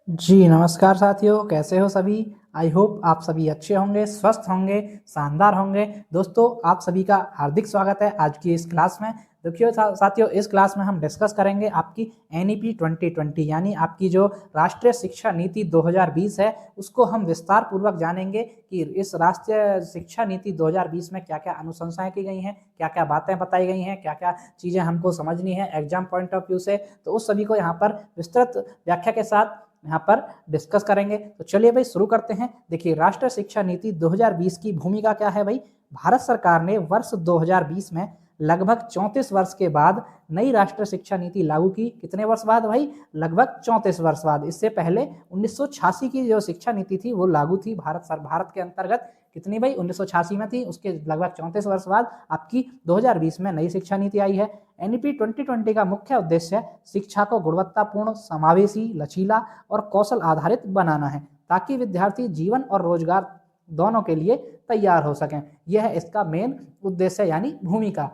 जी, नमस्कार साथियों, कैसे हो सभी? आई होप आप सभी अच्छे होंगे, स्वस्थ होंगे, शानदार होंगे। दोस्तों, आप सभी का हार्दिक स्वागत है आज की इस क्लास में। देखिए साथियों, इस क्लास में हम डिस्कस करेंगे आपकी एनईपी 2020 यानी आपकी जो राष्ट्रीय शिक्षा नीति 2020 है, उसको हम विस्तार पूर्वक जानेंगे कि इस राष्ट्रीय शिक्षा नीति 2020 में क्या-क्या अनुशंसाएँ की गई हैं, क्या-क्या बातें बताई गई हैं, क्या-क्या चीज़ें हमको समझनी है एग्ज़ाम पॉइंट ऑफ व्यू से। तो उस सभी को यहाँ पर विस्तृत व्याख्या के साथ यहाँ पर डिस्कस करेंगे। तो चलिए भाई शुरू करते हैं। देखिए, राष्ट्रीय शिक्षा नीति 2020 की भूमिका क्या है भाई? भारत सरकार ने वर्ष 2020 में लगभग 34 वर्ष के बाद नई राष्ट्रीय शिक्षा नीति लागू की। कितने वर्ष बाद भाई? लगभग 34 वर्ष बाद। इससे पहले 1986 की जो शिक्षा नीति थी वो लागू थी भारत के अंतर्गत। कितनी भाई? 1986 में थी। उसके लगभग 34 वर्ष बाद आपकी 2020 में नई शिक्षा नीति आई है। एनईपी 2020 का मुख्य उद्देश्य शिक्षा को गुणवत्तापूर्ण, समावेशी, लचीला और कौशल आधारित बनाना है ताकि विद्यार्थी जीवन और रोजगार दोनों के लिए तैयार हो सकें। यह है इसका मेन उद्देश्य यानी भूमिका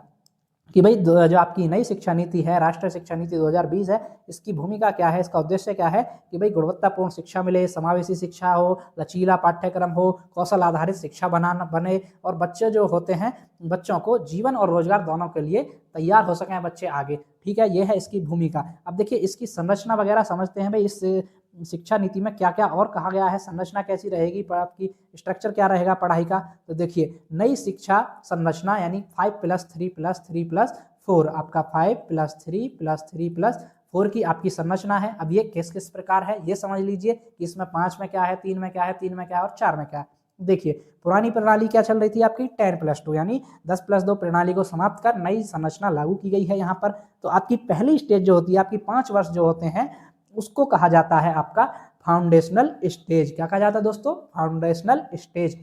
कि भाई जो आपकी नई शिक्षा नीति है, राष्ट्रीय शिक्षा नीति 2020 है, इसकी भूमिका क्या है, इसका उद्देश्य क्या है कि भाई गुणवत्तापूर्ण शिक्षा मिले, समावेशी शिक्षा हो, लचीला पाठ्यक्रम हो, कौशल आधारित शिक्षा बने और बच्चे जो होते हैं, बच्चों को जीवन और रोजगार दोनों के लिए तैयार हो सकें बच्चे आगे। ठीक है, ये है इसकी भूमिका। अब देखिए इसकी संरचना वगैरह समझते हैं भाई, इस शिक्षा नीति में क्या क्या और कहा गया है, संरचना कैसी रहेगी, आपकी स्ट्रक्चर क्या रहेगा पढ़ाई का। तो देखिए नई शिक्षा संरचना यानी 5+3+3+4 आपका 5+3+3+4 की आपकी संरचना है। अब ये किस किस प्रकार है ये समझ लीजिए कि इसमें 5 में क्या है, 3 में क्या है, 3 में क्या है और 4 में क्या है। देखिए पुरानी प्रणाली क्या चल रही थी आपकी 10+2 यानी 10+2 प्रणाली को समाप्त कर नई संरचना लागू की गई है यहाँ पर। तो आपकी पहली स्टेज जो होती है, आपकी 5 वर्ष जो होते हैं, उसको कहा जाता है आपका फाउंडेशनल स्टेज। क्या कहा जाता है दोस्तों? Foundational stage.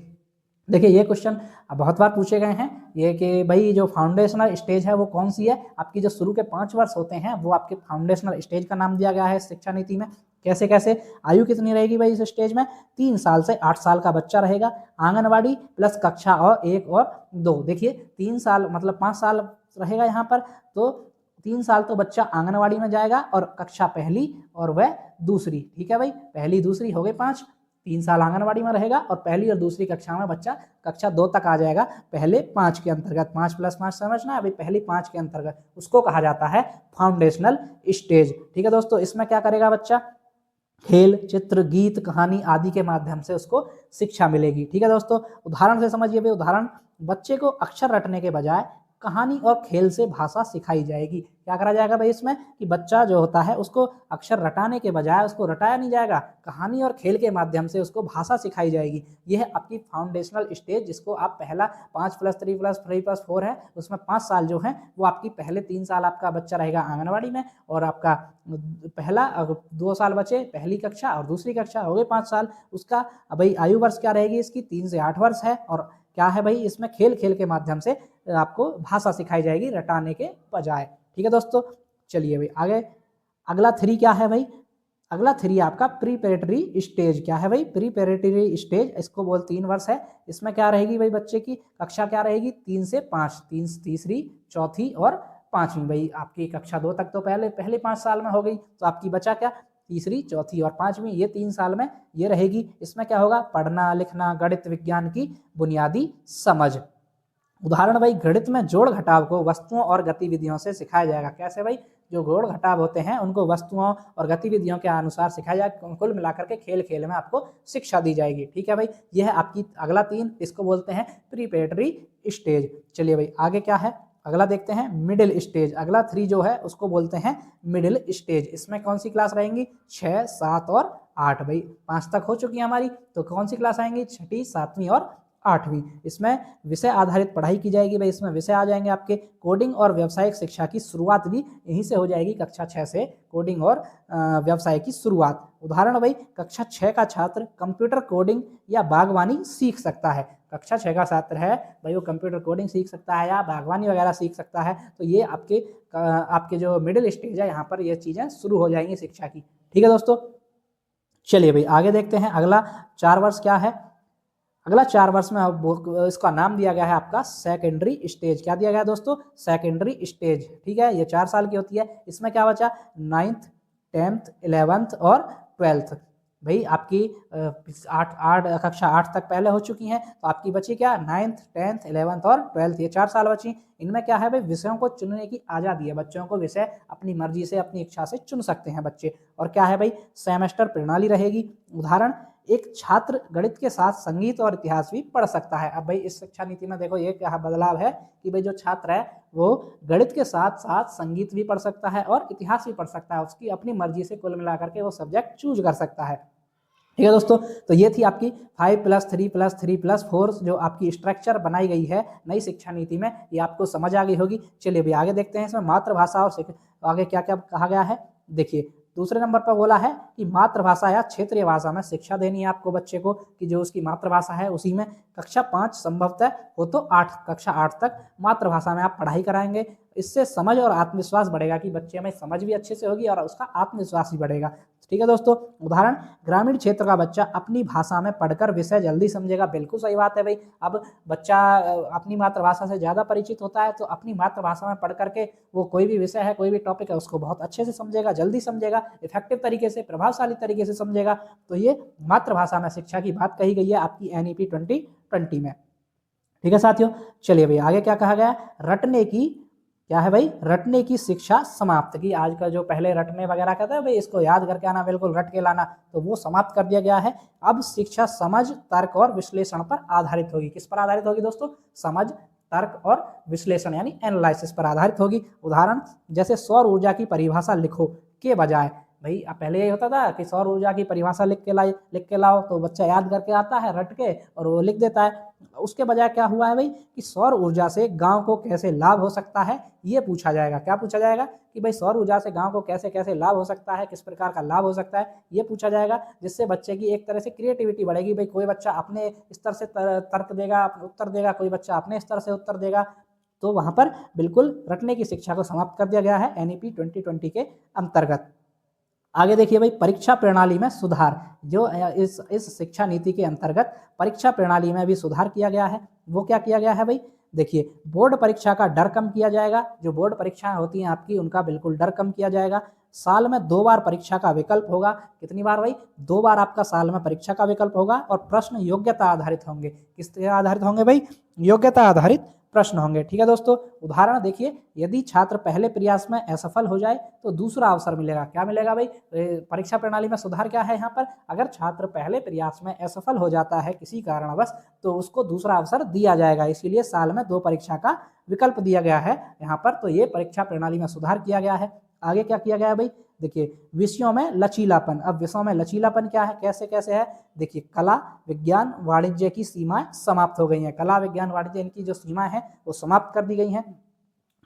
देखिए ये क्वेश्चन बहुत बार पूछे गए हैं ये कि भाई जो फाउंडेशनल स्टेज है वो कौन सी है। आपकी जो शुरू के 5 वर्ष होते हैं वो आपके फाउंडेशनल स्टेज का नाम दिया गया है शिक्षा नीति में। कैसे कैसे? आयु कितनी रहेगी भाई इस स्टेज में? 3 साल से 8 साल का बच्चा रहेगा। आंगनवाड़ी प्लस कक्षा और 1 और 2। देखिए 3 साल मतलब 5 साल रहेगा यहाँ पर। तो 3 साल तो बच्चा आंगनवाड़ी में जाएगा और कक्षा पहली और वह दूसरी। ठीक है भाई, पहली दूसरी हो गई 5, 3 साल आंगनवाड़ी में रहेगा और पहली और दूसरी कक्षा में बच्चा कक्षा 2 तक आ जाएगा पहले 5 के अंतर्गत। 5+5 समझना है अभी, पहली 5 के अंतर्गत उसको कहा जाता है फाउंडेशनल स्टेज। ठीक है दोस्तों, इसमें क्या करेगा बच्चा? खेल, चित्र, गीत, कहानी आदि के माध्यम से उसको शिक्षा मिलेगी। ठीक है दोस्तों, उदाहरण से समझिए भाई। उदाहरण, बच्चे को अक्षर रटने के बजाय कहानी और खेल से भाषा सिखाई जाएगी। क्या करा जाएगा भाई इसमें कि बच्चा जो होता है उसको अक्षर रटाने के बजाय उसको रटाया नहीं जाएगा, कहानी और खेल के माध्यम से उसको भाषा सिखाई जाएगी। यह है आपकी फाउंडेशनल स्टेज, जिसको आप पहला 5+3+3+4 है, उसमें 5 साल जो है वो आपकी पहले 3 साल आपका बच्चा रहेगा आंगनवाड़ी में और आपका पहला 2 साल बचे पहली कक्षा और दूसरी कक्षा हो गए 5 साल। उसका भाई आयु वर्ष क्या रहेगी इसकी? 3 से 8 वर्ष है। और क्या है भाई इसमें? खेल खेल के माध्यम से आपको भाषा सिखाई जाएगी रटाने के बजाय। ठीक है दोस्तों, चलिए भाई आगे। अगला 3 क्या है भाई? अगला 3 आपका प्रीपैरेटरी स्टेज। क्या है भाई? प्रीपैरेटरी स्टेज, इसको बोल 3 वर्ष है। इसमें क्या रहेगी भाई बच्चे की कक्षा क्या रहेगी? 3 से 5, तीसरी, चौथी और 5वीं। भाई आपकी कक्षा 2 तक तो पहले 5 साल में हो गई, तो आपकी बचा क्या? तीसरी, चौथी और 5वीं, ये 3 साल में ये रहेगी। इसमें क्या होगा? पढ़ना लिखना, गणित विज्ञान की बुनियादी समझ। उदाहरण भाई, गणित में जोड़ घटाव को वस्तुओं और गतिविधियों से सिखाया जाएगा। कैसे भाई? जो जोड़ घटाव होते हैं उनको वस्तुओं और गतिविधियों के अनुसार सिखाया जाएगा। कुल मिलाकर के खेल खेल में आपको शिक्षा दी जाएगी। ठीक है भाई, यह है आपकी अगला 3, इसको बोलते हैं प्रीपैरेटरी स्टेज। चलिए भाई आगे क्या है? अगला देखते हैं मिडिल स्टेज। अगला 3 जो है उसको बोलते हैं मिडिल स्टेज। इसमें कौन सी क्लास रहेंगी? 6, 7 और 8। भाई 5 तक हो चुकी है हमारी, तो कौन सी क्लास आएंगी? 6ठी, 7वीं और 8वीं। इसमें विषय आधारित पढ़ाई की जाएगी। भाई इसमें विषय आ जाएंगे आपके कोडिंग और व्यावसायिक शिक्षा की शुरुआत भी यहीं से हो जाएगी। कक्षा 6 से कोडिंग और व्यवसाय की शुरुआत। उदाहरण भाई, कक्षा 6 का छात्र कंप्यूटर कोडिंग या बागवानी सीख सकता है। कक्षा 6 का छात्र है भाई, वो कंप्यूटर कोडिंग सीख सकता है या बागवानी वगैरह सीख सकता है। तो ये आपके जो मिडिल स्टेज है यहाँ पर ये चीज़ें शुरू हो जाएंगी शिक्षा की। ठीक है दोस्तों, चलिए भाई आगे देखते हैं। अगला 4 वर्ष क्या है? अगला 4 वर्ष में इसका नाम दिया गया है आपका सेकेंडरी स्टेज। क्या दिया गया है दोस्तों? Secondary stage. ठीक है, ये 4 साल की होती है। इसमें क्या बचा? 9th, 10th, 11th और 12th। भाई आपकी कक्षा 8 तक पहले हो चुकी हैं, तो आपकी बची क्या 9th 10th 11th और 12th, ये 4 साल बची। इनमें क्या है भाई, विषयों को चुनने की आज़ादी है, बच्चों को विषय अपनी मर्जी से अपनी इच्छा से चुन सकते हैं बच्चे। और क्या है भाई, सेमेस्टर प्रणाली रहेगी। उदाहरण, एक छात्र गणित के साथ संगीत और इतिहास भी पढ़ सकता है। अब भाई इस शिक्षा नीति में देखो ये क्या बदलाव है कि भाई जो छात्र है वो गणित के साथ साथ संगीत भी पढ़ सकता है और इतिहास भी पढ़ सकता है, उसकी अपनी मर्जी से कुल मिलाकर के वो सब्जेक्ट चूज कर सकता है। ठीक है दोस्तों, तो ये थी आपकी 5+3+3+4 जो आपकी स्ट्रक्चर बनाई गई है नई शिक्षा नीति में, ये आपको समझ आ गई होगी। चलिए भी आगे देखते हैं इसमें मातृभाषा और आगे क्या क्या कहा गया है। देखिए दूसरे नंबर पर बोला है कि मातृभाषा या क्षेत्रीय भाषा में शिक्षा देनी है आपको बच्चे को, कि जो उसकी मातृभाषा है उसी में कक्षा 5 संभवतः हो तो 8 कक्षा 8 तक मातृभाषा में आप पढ़ाई कराएंगे। इससे समझ और आत्मविश्वास बढ़ेगा कि बच्चे में समझ भी अच्छे से होगी और उसका आत्मविश्वास भी बढ़ेगा। ठीक है दोस्तों, उदाहरण, ग्रामीण क्षेत्र का बच्चा अपनी भाषा में पढ़कर विषय जल्दी समझेगा। बिल्कुल सही बात है भाई, अब बच्चा अपनी मातृभाषा से ज़्यादा परिचित होता है तो अपनी मातृभाषा में पढ़ करके वो कोई भी विषय है, कोई भी टॉपिक है, उसको बहुत अच्छे से समझेगा, जल्दी समझेगा, इफेक्टिव तरीके से, प्रभावशाली तरीके से समझेगा। तो ये मातृभाषा में शिक्षा की बात कही गई है आपकी NEP 2020 में। ठीक है साथियों, चलिए भाई आगे क्या कहा गया, रटने की क्या है भाई, रटने की शिक्षा समाप्त की। आज का जो पहले रटने वगैरह कहते हैं भाई इसको याद करके आना, बिल्कुल रट के लाना, तो वो समाप्त कर दिया गया है। अब शिक्षा समझ, तर्क और विश्लेषण पर आधारित होगी। किस पर आधारित होगी दोस्तों, समझ, तर्क और विश्लेषण यानी एनालिसिस पर आधारित होगी। उदाहरण, जैसे सौर ऊर्जा की परिभाषा लिखो के बजाय, भाई अब पहले यही होता था कि सौर ऊर्जा की परिभाषा लिख के लाओ तो बच्चा याद करके आता है रट के और वो लिख देता है। उसके बजाय क्या हुआ है भाई कि सौर ऊर्जा से गांव को कैसे लाभ हो सकता है ये पूछा जाएगा। क्या पूछा जाएगा कि भाई सौर ऊर्जा से गांव को कैसे कैसे लाभ हो सकता है, किस प्रकार का लाभ हो सकता है ये पूछा जाएगा, जिससे बच्चे की एक तरह से क्रिएटिविटी बढ़ेगी। भाई कोई बच्चा अपने स्तर से तर्क देगा, उत्तर देगा, कोई बच्चा अपने स्तर से उत्तर देगा। तो वहां पर बिल्कुल रटने की शिक्षा को समाप्त कर दिया गया है NEP 2020 के अंतर्गत। आगे देखिए भाई, परीक्षा प्रणाली में सुधार, जो इस शिक्षा नीति के अंतर्गत परीक्षा प्रणाली में भी सुधार किया गया है। वो क्या किया गया है भाई, देखिए बोर्ड परीक्षा का डर कम किया जाएगा। जो बोर्ड परीक्षाएं होती हैं आपकी उनका बिल्कुल डर कम किया जाएगा। साल में 2 बार परीक्षा का विकल्प होगा। कितनी बार भाई, 2 बार आपका साल में परीक्षा का विकल्प होगा और प्रश्न योग्यता आधारित होंगे। किस पे आधारित होंगे भाई, योग्यता आधारित प्रश्न होंगे। ठीक है दोस्तों, उदाहरण देखिए, यदि छात्र पहले प्रयास में असफल हो जाए तो दूसरा अवसर मिलेगा। क्या मिलेगा भाई, परीक्षा प्रणाली में सुधार क्या है यहाँ पर, अगर छात्र पहले प्रयास में असफल हो जाता है किसी कारणवश तो उसको दूसरा अवसर दिया जाएगा। इसीलिए साल में 2 परीक्षा का विकल्प दिया गया है यहाँ पर। तो ये परीक्षा प्रणाली में सुधार किया गया है। आगे क्या किया गया है भाई, देखिए विषयों में लचीलापन। अब विषयों में लचीलापन क्या है, कैसे कैसे है, देखिए कला, विज्ञान, वाणिज्य की सीमाएं समाप्त हो गई हैं। कला, विज्ञान, वाणिज्य इनकी जो सीमाएं हैं वो समाप्त कर दी गई हैं।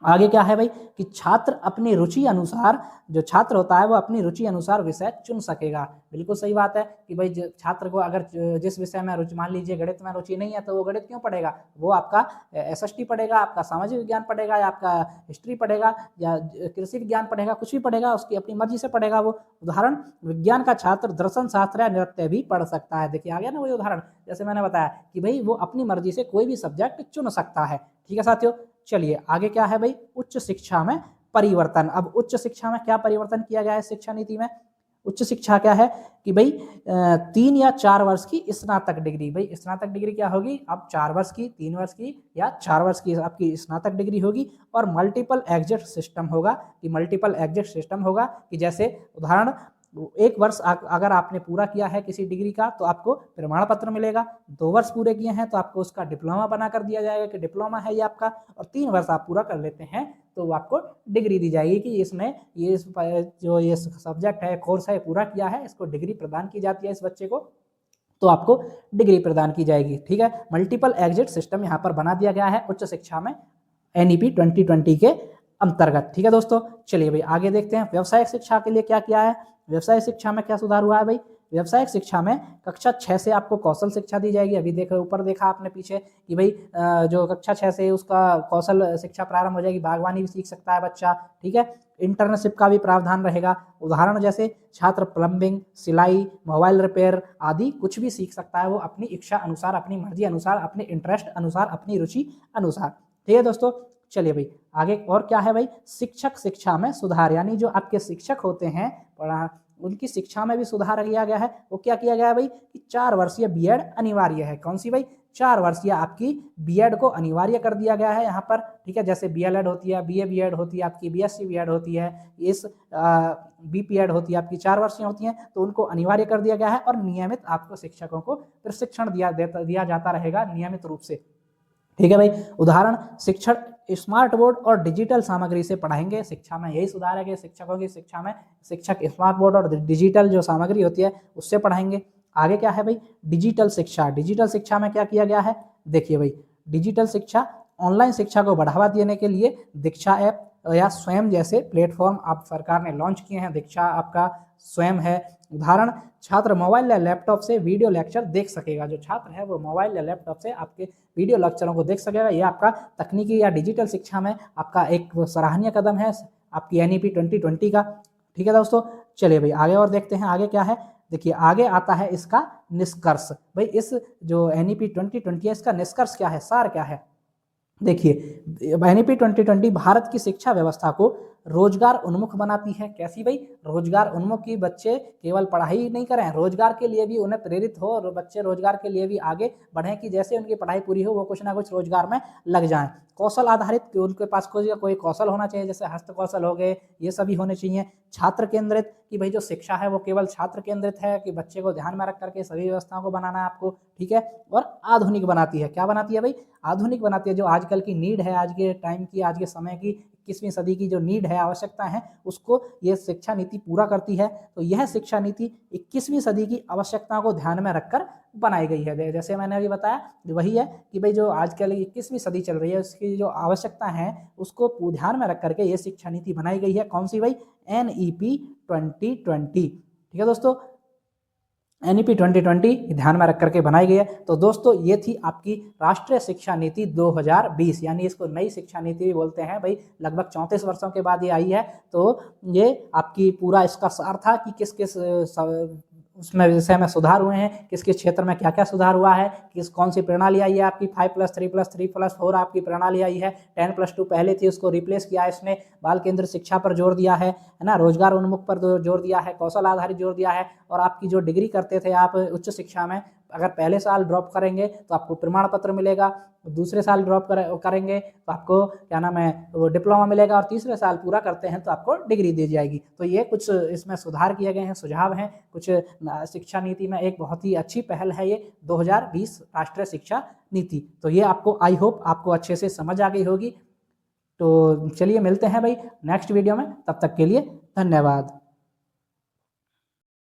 आगे क्या है भाई कि छात्र अपनी रुचि अनुसार, जो छात्र होता है वो अपनी रुचि अनुसार विषय चुन सकेगा। बिल्कुल सही बात है कि भाई छात्र को अगर जिस विषय में रुचि, मान लीजिए गणित में रुचि नहीं है तो वो गणित क्यों पढ़ेगा, वो आपका SST पढ़ेगा, आपका सामाजिक विज्ञान पढ़ेगा, या आपका हिस्ट्री पढ़ेगा, या कृषि विज्ञान पढ़ेगा, कुछ भी पढ़ेगा, उसकी अपनी मर्जी से पढ़ेगा वो। उदाहरण, विज्ञान का छात्र दर्शन शास्त्र या नृत्य भी पढ़ सकता है। देखिए आ गया ना वही उदाहरण, जैसे मैंने बताया कि भाई वो अपनी मर्जी से कोई भी सब्जेक्ट चुन सकता है। ठीक है साथियों, चलिए आगे क्या है भाई, उच्च शिक्षा में परिवर्तन। अब उच्च शिक्षा में क्या परिवर्तन किया गया है शिक्षा नीति में, उच्च शिक्षा क्या है कि भाई 3 या 4 वर्ष की स्नातक डिग्री। भाई स्नातक डिग्री क्या होगी, अब 4 वर्ष की, 3 वर्ष की या 4 वर्ष की आपकी स्नातक डिग्री होगी। और मल्टीपल एग्जिट सिस्टम होगा, कि मल्टीपल एग्जिट सिस्टम होगा कि जैसे उदाहरण, 1 वर्ष अगर आपने पूरा किया है किसी डिग्री का तो आपको प्रमाण पत्र मिलेगा। 2 वर्ष पूरे किए हैं तो आपको उसका डिप्लोमा बना कर दिया जाएगा कि डिप्लोमा है ये आपका। और 3 वर्ष आप पूरा कर लेते हैं तो आपको डिग्री दी जाएगी कि इसने ये जो ये सब्जेक्ट है, कोर्स है, पूरा किया है, इसको डिग्री प्रदान की जाती है इस बच्चे को, तो आपको डिग्री प्रदान की जाएगी। ठीक है, मल्टीपल एग्जिट सिस्टम यहाँ पर बना दिया गया है उच्च शिक्षा में NEP 2020 के अंतर्गत। ठीक है दोस्तों, चलिए भाई आगे देखते हैं व्यावसायिक शिक्षा के लिए क्या किया है। व्यवसायिक शिक्षा में क्या सुधार हुआ है भाई, व्यवसायिक शिक्षा में कक्षा 6 से आपको कौशल शिक्षा दी जाएगी। अभी देखो ऊपर देखा आपने पीछे कि भाई जो कक्षा 6 से उसका कौशल शिक्षा प्रारंभ हो जाएगी, बागवानी भी सीख सकता है बच्चा। ठीक है, इंटर्नशिप का भी प्रावधान रहेगा। उदाहरण जैसे छात्र प्लम्बिंग, सिलाई, मोबाइल रिपेयर आदि कुछ भी सीख सकता है वो अपनी इच्छा अनुसार, अपनी मर्जी अनुसार, अपने इंटरेस्ट अनुसार, अपनी रुचि अनुसार। ठीक है दोस्तों, चलिए भाई आगे और क्या है भाई, शिक्षक शिक्षा में सुधार, यानी जो आपके शिक्षक होते हैं उनकी शिक्षा में भी सुधार किया गया है। वो क्या किया गया है भाई कि 4 वर्षीय बीएड अनिवार्य है। कौन सी भाई? 4 वर्षीय आपकी बीएड को अनिवार्य कर दिया गया है यहाँ पर, ठीक है। जैसे बीएलएड होती है, बीए बीएड होती है, आपकी बीएससी बीएड होती है, इस बीपीएड होती है, आपकी 4 वर्षीय होती हैं, तो उनको अनिवार्य कर दिया गया है और नियमित आपको शिक्षकों को प्रशिक्षण दिया जाता रहेगा नियमित रूप से, ठीक है भाई। उदाहरण, शिक्षण स्मार्ट बोर्ड और डिजिटल सामग्री से पढ़ाएंगे। शिक्षा में यही सुधार है कि शिक्षकों की शिक्षा में शिक्षक स्मार्ट बोर्ड और डिजिटल जो सामग्री होती है उससे पढ़ाएंगे। आगे क्या है भाई? डिजिटल शिक्षा। डिजिटल शिक्षा में क्या किया गया है? देखिए भाई, डिजिटल शिक्षा ऑनलाइन शिक्षा को बढ़ावा देने के लिए दीक्षा ऐप या स्वयं जैसे प्लेटफॉर्म आप सरकार ने लॉन्च किए हैं। दीक्षा आपका स्वयं है। उदाहरण, छात्र मोबाइल या लैपटॉप से वीडियो लेक्चर देख सकेगा। जो छात्र है वो मोबाइल या लैपटॉप से आपके वीडियो लेक्चरों को देख सकेगा। यह आपका तकनीकी या डिजिटल शिक्षा में आपका एक सराहनीय कदम है आपकी एनईपी 2020 का, ठीक है दोस्तों। चलिए भाई आगे और देखते हैं आगे क्या है। देखिए आगे आता है इसका निष्कर्ष। भाई इस जो एनईपी 2020 है इसका निष्कर्ष क्या है, सार क्या है? देखिए एनईपी 2020 भारत की शिक्षा व्यवस्था को रोजगार उन्मुख बनाती है। कैसी भाई? रोजगार उन्मुख की बच्चे केवल पढ़ाई नहीं करें, रोजगार के लिए भी उन्हें प्रेरित हो और बच्चे रोजगार के लिए भी आगे बढ़ें कि जैसे उनकी पढ़ाई पूरी हो वो कुछ ना कुछ रोजगार में लग जाएं। कौशल आधारित, उनके पास कोई कौशल होना चाहिए, जैसे हस्त कौशल हो गए, ये सभी होने चाहिए। छात्र केंद्रित, कि भाई जो शिक्षा है वो केवल छात्र केंद्रित है, कि बच्चे को ध्यान में रख करके सभी व्यवस्थाओं को बनाना है आपको, ठीक है। और आधुनिक बनाती है। क्या बनाती है भाई? आधुनिक बनाती है। जो आजकल की नीड है, आज के टाइम की, आज के समय की, 21वीं सदी की जो नीड है, आवश्यकता है, उसको ये शिक्षा नीति पूरा करती है। तो यह शिक्षा नीति 21वीं सदी की आवश्यकताओं को ध्यान में रखकर बनाई गई है। जैसे मैंने अभी बताया वही है कि भाई जो आजकल 21वीं सदी चल रही है उसकी जो आवश्यकता है उसको ध्यान में रख करके ये शिक्षा नीति बनाई गई है। कौन सी भाई? एनईपी 2020, ठीक है दोस्तों। एनईपी 2020 ध्यान में रख करके बनाई गई है। तो दोस्तों ये थी आपकी राष्ट्रीय शिक्षा नीति 2020, यानी इसको नई शिक्षा नीति भी बोलते हैं भाई। लगभग 34 वर्षों के बाद ये आई है। तो ये आपकी पूरा इसका सार था कि किस किस उसमें विषय में सुधार हुए हैं, किस किस क्षेत्र में क्या क्या सुधार हुआ है, कौन सी प्रणाली आई है आपकी 5+3+3+4 आपकी प्रणाली आई है। 10+2 पहले थी, उसको रिप्लेस किया है इसने। बाल केंद्र शिक्षा पर जोर दिया है ना, रोजगार उन्मुख पर जोर दिया है, कौशल आधारित जोर दिया है। और आपकी जो डिग्री करते थे आप उच्च शिक्षा में, अगर पहले साल ड्रॉप करेंगे तो आपको प्रमाण पत्र मिलेगा, दूसरे साल ड्रॉप करेंगे तो आपको क्या नाम है वो डिप्लोमा मिलेगा, और तीसरे साल पूरा करते हैं तो आपको डिग्री दी जाएगी। तो ये कुछ इसमें सुधार किए गए हैं, सुझाव हैं कुछ शिक्षा नीति में। एक बहुत ही अच्छी पहल है ये 2020 राष्ट्रीय शिक्षा नीति। तो ये आपको, आई होप आपको अच्छे से समझ आ गई होगी। तो चलिए मिलते हैं भाई नेक्स्ट वीडियो में, तब तक के लिए धन्यवाद।